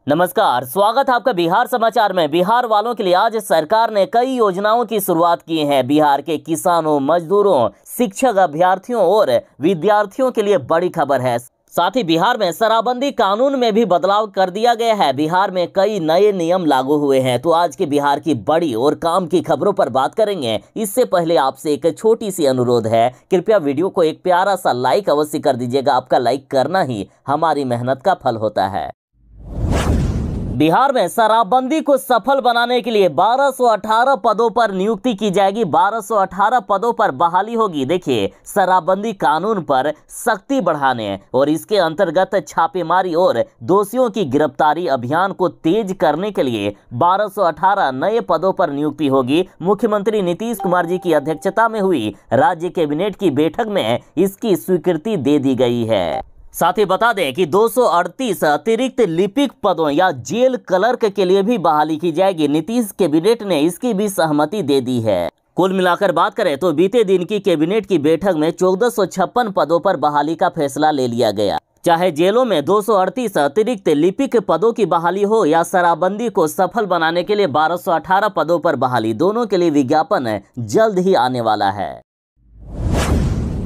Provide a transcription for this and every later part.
नमस्कार, स्वागत है आपका बिहार समाचार में। बिहार वालों के लिए आज सरकार ने कई योजनाओं की शुरुआत की है। बिहार के किसानों, मजदूरों, शिक्षक, अभ्यर्थियों और विद्यार्थियों के लिए बड़ी खबर है। साथ ही बिहार में शराबबंदी कानून में भी बदलाव कर दिया गया है। बिहार में कई नए नियम लागू हुए हैं। तो आज के बिहार की बड़ी और काम की खबरों पर बात करेंगे। इससे पहले आपसे एक छोटी सी अनुरोध है, कृपया वीडियो को एक प्यारा सा लाइक अवश्य कर दीजिएगा। आपका लाइक करना ही हमारी मेहनत का फल होता है। बिहार में शराबबंदी को सफल बनाने के लिए 1218 पदों पर नियुक्ति की जाएगी। 1218 पदों पर बहाली होगी। देखिए, शराबबंदी कानून पर सख्ती बढ़ाने और इसके अंतर्गत छापेमारी और दोषियों की गिरफ्तारी अभियान को तेज करने के लिए 1218 नए पदों पर नियुक्ति होगी। मुख्यमंत्री नीतीश कुमार जी की अध्यक्षता में हुई राज्य कैबिनेट की बैठक में इसकी स्वीकृति दे दी गई है। साथ ही बता दें कि 238 अतिरिक्त लिपिक पदों या जेल क्लर्क के लिए भी बहाली की जाएगी। नीतीश कैबिनेट ने इसकी भी सहमति दे दी है। कुल मिलाकर बात करें तो बीते दिन की कैबिनेट की बैठक में 1456 पदों पर बहाली का फैसला ले लिया गया। चाहे जेलों में 238 अतिरिक्त लिपिक पदों की बहाली हो या शराबबंदी को सफल बनाने के लिए 1218 पदों पर बहाली, दोनों के लिए विज्ञापन जल्द ही आने वाला है।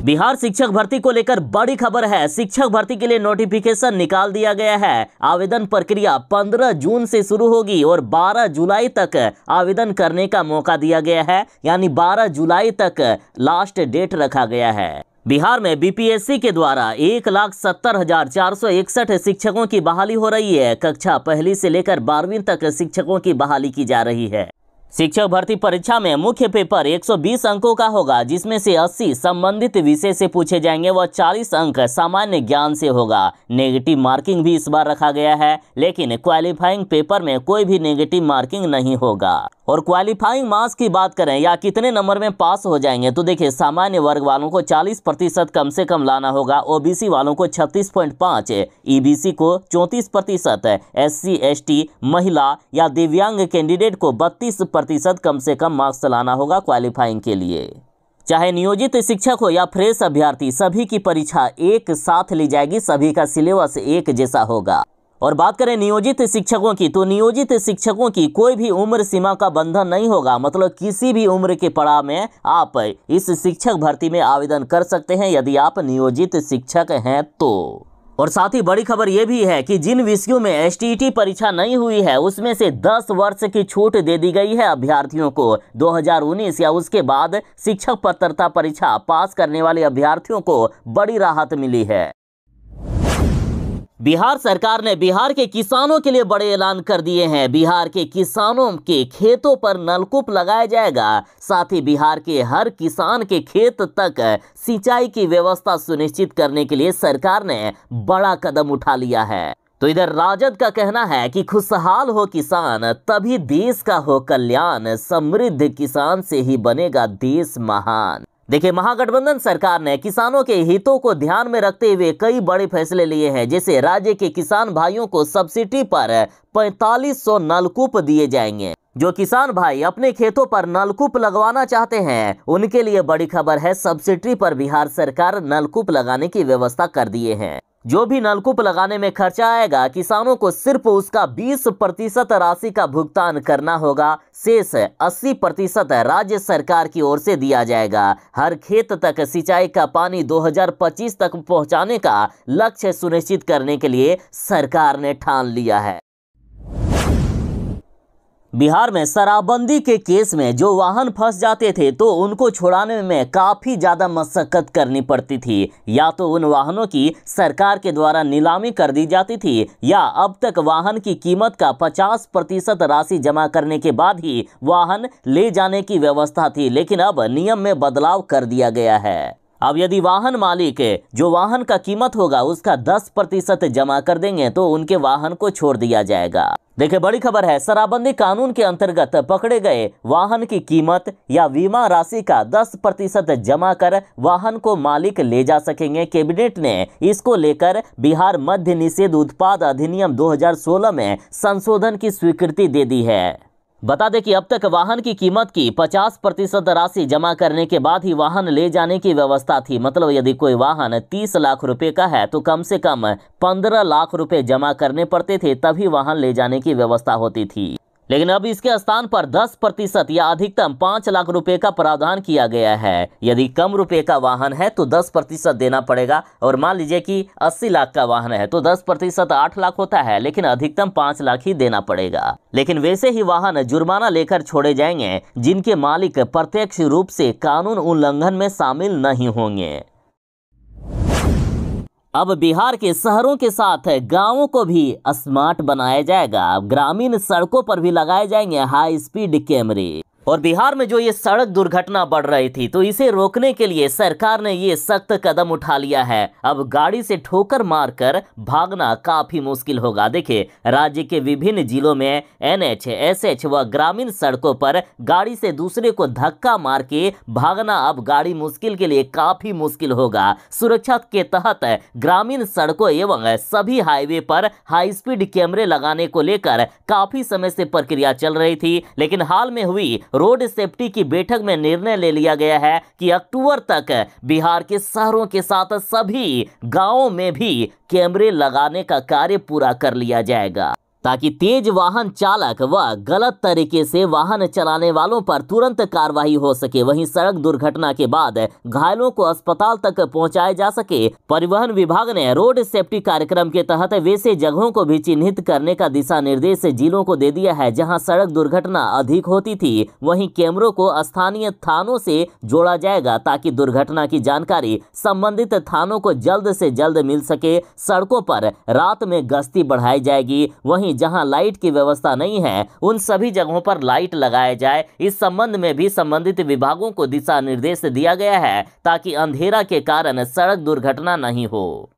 बिहार शिक्षक भर्ती को लेकर बड़ी खबर है। शिक्षक भर्ती के लिए नोटिफिकेशन निकाल दिया गया है। आवेदन प्रक्रिया 15 जून से शुरू होगी और 12 जुलाई तक आवेदन करने का मौका दिया गया है, यानी 12 जुलाई तक लास्ट डेट रखा गया है। बिहार में बीपीएससी के द्वारा 1,70,461 शिक्षकों की बहाली हो रही है। कक्षा पहली से लेकर 12वीं तक शिक्षकों की बहाली की जा रही है। शिक्षक भर्ती परीक्षा में मुख्य पेपर 120 अंकों का होगा, जिसमें से 80 संबंधित विषय से पूछे जाएंगे व 40 अंक सामान्य ज्ञान से होगा। नेगेटिव मार्किंग भी इस बार रखा गया है, लेकिन क्वालिफाइंग पेपर में कोई भी नेगेटिव मार्किंग नहीं होगा। और क्वालिफाइंग मार्क्स की बात करें या कितने नंबर में पास हो जाएंगे, तो देखिए, सामान्य वर्ग वालों को 40% कम से कम लाना होगा, ओबीसी वालों को 36.5, ईबीसी को 34%, एससी एसटी, महिला या दिव्यांग कैंडिडेट को 32% कम से कम मार्क्स लाना होगा क्वालिफाइंग के लिए। चाहे नियोजित शिक्षक हो या फ्रेश अभ्यर्थी, सभी की परीक्षा एक साथ ली जाएगी। सभी का सिलेबस एक जैसा होगा। और बात करें नियोजित शिक्षकों की, तो नियोजित शिक्षकों की कोई भी उम्र सीमा का बंधन नहीं होगा। मतलब किसी भी उम्र के पड़ाव में आप इस शिक्षक भर्ती में आवेदन कर सकते हैं, यदि आप नियोजित शिक्षक हैं तो। और साथ ही बड़ी खबर यह भी है कि जिन विषयों में एसटीईटी परीक्षा नहीं हुई है, उसमें से 10 वर्ष की छूट दे दी गई है अभ्यर्थियों को। 2019 या उसके बाद शिक्षक पात्रता परीक्षा पास करने वाले अभ्यर्थियों को बड़ी राहत मिली है। बिहार सरकार ने बिहार के किसानों के लिए बड़े ऐलान कर दिए हैं। बिहार के किसानों के खेतों पर नलकूप लगाया जाएगा। साथ ही बिहार के हर किसान के खेत तक सिंचाई की व्यवस्था सुनिश्चित करने के लिए सरकार ने बड़ा कदम उठा लिया है। तो इधर राजद का कहना है कि खुशहाल हो किसान, तभी देश का हो कल्याण। समृद्ध किसान से ही बनेगा देश महान। देखिए, महागठबंधन सरकार ने किसानों के हितों को ध्यान में रखते हुए कई बड़े फैसले लिए हैं। जैसे राज्य के किसान भाइयों को सब्सिडी पर 4500 नलकूप दिए जाएंगे। जो किसान भाई अपने खेतों पर नलकूप लगवाना चाहते हैं, उनके लिए बड़ी खबर है। सब्सिडी पर बिहार सरकार नलकूप लगाने की व्यवस्था कर दिए हैं। जो भी नलकूप लगाने में खर्चा आएगा, किसानों को सिर्फ उसका 20% राशि का भुगतान करना होगा। शेष 80% राज्य सरकार की ओर से दिया जाएगा। हर खेत तक सिंचाई का पानी 2025 तक पहुंचाने का लक्ष्य सुनिश्चित करने के लिए सरकार ने ठान लिया है। बिहार में शराबबंदी के केस में जो वाहन फंस जाते थे, तो उनको छुड़ाने में काफ़ी ज़्यादा मशक्कत करनी पड़ती थी। या तो उन वाहनों की सरकार के द्वारा नीलामी कर दी जाती थी, या अब तक वाहन की कीमत का 50% राशि जमा करने के बाद ही वाहन ले जाने की व्यवस्था थी। लेकिन अब नियम में बदलाव कर दिया गया है। अब यदि वाहन मालिक जो वाहन का कीमत होगा उसका 10% जमा कर देंगे, तो उनके वाहन को छोड़ दिया जाएगा। देखिए, बड़ी खबर है। शराबबंदी कानून के अंतर्गत पकड़े गए वाहन की कीमत या बीमा राशि का 10% जमा कर वाहन को मालिक ले जा सकेंगे। कैबिनेट ने इसको लेकर बिहार मद्य निषेध उत्पाद अधिनियम 2016 में संशोधन की स्वीकृति दे दी है। बता दें कि अब तक वाहन की कीमत की 50% राशि जमा करने के बाद ही वाहन ले जाने की व्यवस्था थी। मतलब यदि कोई वाहन 30 लाख रुपए का है तो कम से कम 15 लाख रुपए जमा करने पड़ते थे, तभी वाहन ले जाने की व्यवस्था होती थी। लेकिन अब इसके स्थान पर 10% या अधिकतम 5 लाख रुपए का प्रावधान किया गया है। यदि कम रुपए का वाहन है तो 10% देना पड़ेगा, और मान लीजिए कि 80 लाख का वाहन है तो 10% 8 लाख होता है, लेकिन अधिकतम 5 लाख ही देना पड़ेगा। लेकिन वैसे ही वाहन जुर्माना लेकर छोड़े जाएंगे जिनके मालिक प्रत्यक्ष रूप से कानून उल्लंघन में शामिल नहीं होंगे। अब बिहार के शहरों के साथ गांवों को भी स्मार्ट बनाया जाएगा। ग्रामीण सड़कों पर भी लगाए जाएंगे हाई स्पीड कैमरे। और बिहार में जो ये सड़क दुर्घटना बढ़ रही थी तो इसे रोकने के लिए सरकार ने ये सख्त कदम उठा लिया है। अब गाड़ी से ठोकर मारकर भागना काफी मुश्किल होगा। देखिए, राज्य के विभिन्न जिलों में NH, SH व ग्रामीण सड़कों पर गाड़ी से दूसरे को धक्का मार के भागना अब गाड़ी मुश्किल के लिए काफी मुश्किल होगा। सुरक्षा के तहत ग्रामीण सड़कों एवं सभी हाईवे पर हाई स्पीड कैमरे लगाने को लेकर काफी समय से प्रक्रिया चल रही थी, लेकिन हाल में हुई रोड सेफ्टी की बैठक में निर्णय ले लिया गया है कि अक्टूबर तक बिहार के शहरों के साथ सभी गांवों में भी कैमरे लगाने का कार्य पूरा कर लिया जाएगा, ताकि तेज वाहन चालक व गलत तरीके से वाहन चलाने वालों पर तुरंत कार्रवाई हो सके। वहीं सड़क दुर्घटना के बाद घायलों को अस्पताल तक पहुंचाया जा सके। परिवहन विभाग ने रोड सेफ्टी कार्यक्रम के तहत वैसे जगहों को भी चिन्हित करने का दिशा निर्देश जिलों को दे दिया है जहां सड़क दुर्घटना अधिक होती थी। वहीं कैमरों को स्थानीय थानों से जोड़ा जाएगा ताकि दुर्घटना की जानकारी संबंधित थानों को जल्द से जल्द मिल सके। सड़कों पर रात में गश्ती बढ़ाई जाएगी। वहीं जहां लाइट की व्यवस्था नहीं है उन सभी जगहों पर लाइट लगाया जाए। इस संबंध में भी संबंधित विभागों को दिशा निर्देश दिया गया है ताकि अंधेरा के कारण सड़क दुर्घटना नहीं हो।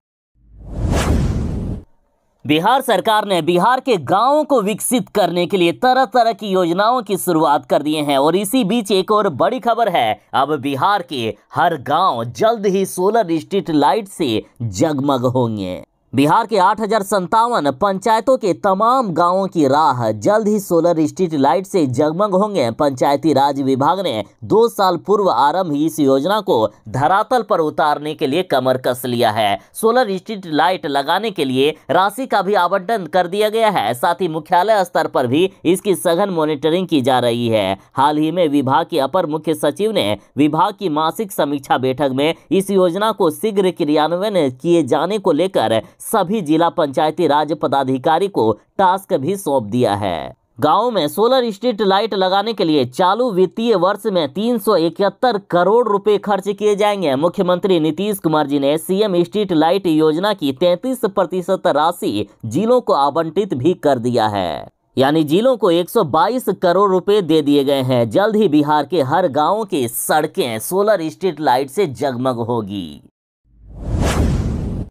बिहार सरकार ने बिहार के गांवों को विकसित करने के लिए तरह तरह की योजनाओं की शुरुआत कर दिए हैं। और इसी बीच एक और बड़ी खबर है, अब बिहार के हर गांव जल्द ही सोलर स्ट्रीट लाइट से जगमग होंगे। बिहार के 8,057 पंचायतों के तमाम गांवों की राह जल्द ही सोलर स्ट्रीट लाइट से जगमग होंगे। पंचायती राज विभाग ने 2 साल पूर्व आरंभ इस योजना को धरातल पर उतारने के लिए कमर कस लिया है। सोलर स्ट्रीट लाइट लगाने के लिए राशि का भी आवंटन कर दिया गया है। साथ ही मुख्यालय स्तर पर भी इसकी सघन मॉनिटरिंग की जा रही है। हाल ही में विभाग के अपर मुख्य सचिव ने विभाग की मासिक समीक्षा बैठक में इस योजना को शीघ्र क्रियान्वयन किए जाने को लेकर सभी जिला पंचायती राज पदाधिकारी को टास्क भी सौंप दिया है। गांव में सोलर स्ट्रीट लाइट लगाने के लिए चालू वित्तीय वर्ष में 371 करोड़ रुपए खर्च किए जाएंगे। मुख्यमंत्री नीतीश कुमार जी ने सीएम स्ट्रीट लाइट योजना की 33% राशि जिलों को आवंटित भी कर दिया है। यानी जिलों को 122 करोड़ रुपए दे दिए गए हैं। जल्द ही बिहार के हर गाँव की सड़कें सोलर स्ट्रीट लाइट से जगमग होगी।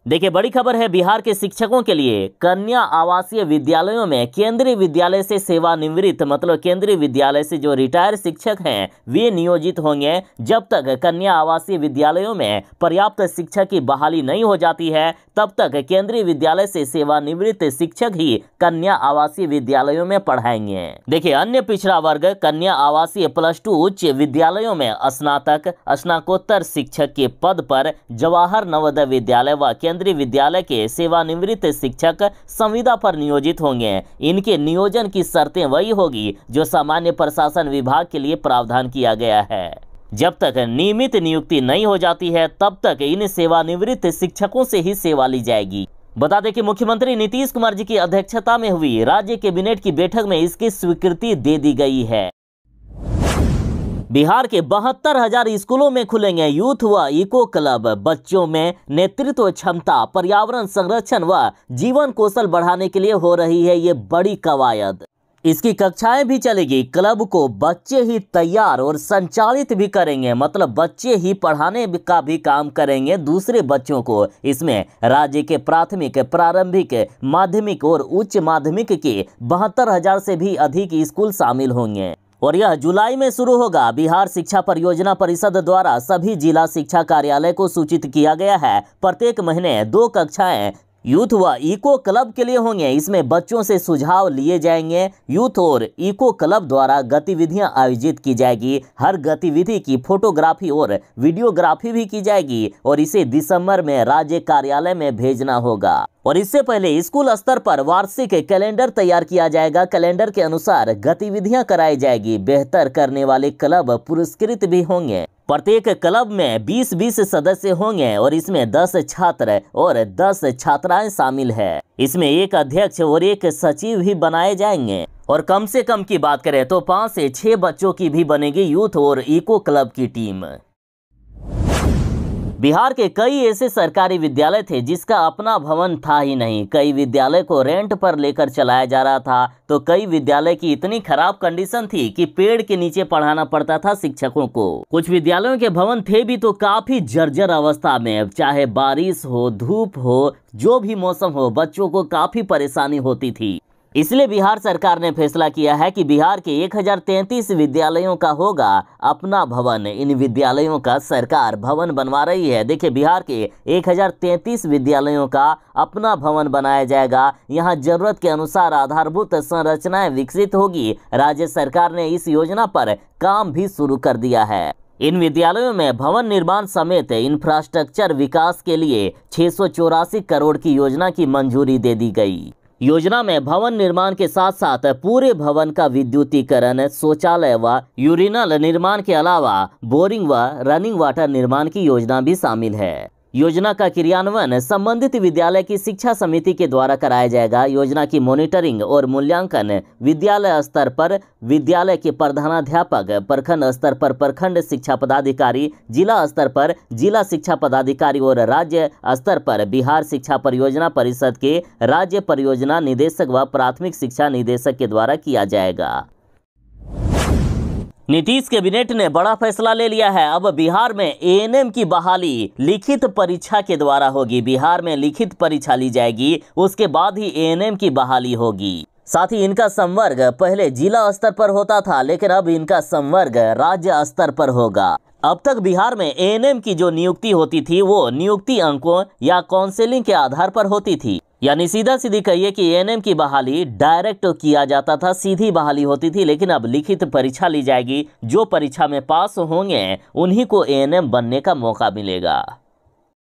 देखिए, बड़ी खबर है बिहार के शिक्षकों के लिए। कन्या आवासीय विद्यालयों में केंद्रीय विद्यालय से सेवानिवृत्त, मतलब केंद्रीय विद्यालय से जो रिटायर शिक्षक हैं वे नियोजित होंगे। जब तक कन्या आवासीय विद्यालयों में पर्याप्त शिक्षक की बहाली नहीं हो जाती है तब तक केंद्रीय विद्यालय से सेवानिवृत्त शिक्षक ही कन्या आवासीय विद्यालयों में पढ़ाएंगे। देखिए, अन्य पिछड़ा वर्ग कन्या आवासीय +2 उच्च विद्यालयों में स्नातक, स्नातकोत्तर शिक्षक के पद पर जवाहर नवोदय विद्यालय व केंद्रीय विद्यालय के सेवानिवृत्त शिक्षक संविदा पर नियोजित होंगे। इनके नियोजन की शर्तें वही होगी जो सामान्य प्रशासन विभाग के लिए प्रावधान किया गया है। जब तक नियमित नियुक्ति नहीं हो जाती है तब तक इन सेवानिवृत्त शिक्षकों से ही सेवा ली जाएगी। बता दें कि मुख्यमंत्री नीतीश कुमार जी की अध्यक्षता में हुई राज्य कैबिनेट की बैठक में इसकी स्वीकृति दे दी गई है। बिहार के 72,000 स्कूलों में खुलेंगे यूथ व इको क्लब। बच्चों में नेतृत्व क्षमता, पर्यावरण संरक्षण व जीवन कौशल बढ़ाने के लिए हो रही है ये बड़ी कवायद। इसकी कक्षाएं भी चलेगी। क्लब को बच्चे ही तैयार और संचालित भी करेंगे, मतलब बच्चे ही पढ़ाने का भी काम करेंगे दूसरे बच्चों को। इसमें राज्य के प्राथमिक, प्रारंभिक, माध्यमिक और उच्च माध्यमिक के 72,000 से भी अधिक स्कूल शामिल होंगे और यह जुलाई में शुरू होगा। बिहार शिक्षा परियोजना परिषद द्वारा सभी जिला शिक्षा कार्यालय को सूचित किया गया है। प्रत्येक महीने 2 कक्षाएं यूथ व इको क्लब के लिए होंगे। इसमें बच्चों से सुझाव लिए जाएंगे। यूथ और इको क्लब द्वारा गतिविधियां आयोजित की जाएगी। हर गतिविधि की फोटोग्राफी और वीडियोग्राफी भी की जाएगी और इसे दिसंबर में राज्य कार्यालय में भेजना होगा। और इससे पहले स्कूल स्तर पर वार्षिक कैलेंडर तैयार किया जाएगा। कैलेंडर के अनुसार गतिविधियां कराई जाएगी। बेहतर करने वाले क्लब पुरस्कृत भी होंगे। प्रत्येक क्लब में 20-20 सदस्य होंगे और इसमें 10 छात्र और 10 छात्राएं शामिल है। इसमें एक अध्यक्ष और एक सचिव भी बनाए जाएंगे। और कम से कम की बात करें तो 5 से 6 बच्चों की भी बनेगी यूथ और इको क्लब की टीम। बिहार के कई ऐसे सरकारी विद्यालय थे जिसका अपना भवन था ही नहीं। कई विद्यालय को रेंट पर लेकर चलाया जा रहा था, तो कई विद्यालय की इतनी खराब कंडीशन थी कि पेड़ के नीचे पढ़ाना पड़ता था शिक्षकों को। कुछ विद्यालयों के भवन थे भी तो काफी जर्जर अवस्था में। चाहे बारिश हो, धूप हो, जो भी मौसम हो, बच्चों को काफी परेशानी होती थी। इसलिए बिहार सरकार ने फैसला किया है कि बिहार के 1033 विद्यालयों का होगा अपना भवन। इन विद्यालयों का सरकार भवन बनवा रही है। देखिए, बिहार के 1033 विद्यालयों का अपना भवन बनाया जाएगा। यहाँ जरूरत के अनुसार आधारभूत संरचनाएं विकसित होगी। राज्य सरकार ने इस योजना पर काम भी शुरू कर दिया है। इन विद्यालयों में भवन निर्माण समेत इंफ्रास्ट्रक्चर विकास के लिए 684 करोड़ की योजना की मंजूरी दे दी गई। योजना में भवन निर्माण के साथ साथ पूरे भवन का विद्युतीकरण, शौचालय व यूरिनल निर्माण के अलावा बोरिंग व रनिंग वाटर निर्माण की योजना भी शामिल है। योजना का क्रियान्वयन संबंधित विद्यालय की शिक्षा समिति के द्वारा कराया जाएगा। योजना की मॉनिटरिंग और मूल्यांकन विद्यालय स्तर पर विद्यालय के प्रधानाध्यापक, प्रखंड स्तर पर प्रखंड शिक्षा पदाधिकारी, जिला स्तर पर जिला शिक्षा पदाधिकारी और राज्य स्तर पर बिहार शिक्षा परियोजना परिषद के राज्य परियोजना निदेशक व प्राथमिक शिक्षा निदेशक के द्वारा किया जाएगा। नीतीश कैबिनेट ने बड़ा फैसला ले लिया है। अब बिहार में एएनएम की बहाली लिखित परीक्षा के द्वारा होगी। बिहार में लिखित परीक्षा ली जाएगी, उसके बाद ही एएनएम की बहाली होगी। साथ ही इनका संवर्ग पहले जिला स्तर पर होता था, लेकिन अब इनका संवर्ग राज्य स्तर पर होगा। अब तक बिहार में एएनएम की जो नियुक्ति होती थी वो नियुक्ति अंकों या काउंसलिंग के आधार पर होती थी। यानी सीधा सीधी कहिए कि एएनएम की बहाली डायरेक्ट किया जाता था, सीधी बहाली होती थी। लेकिन अब लिखित परीक्षा ली जाएगी। जो परीक्षा में पास होंगे उन्हीं को एएनएम बनने का मौका मिलेगा।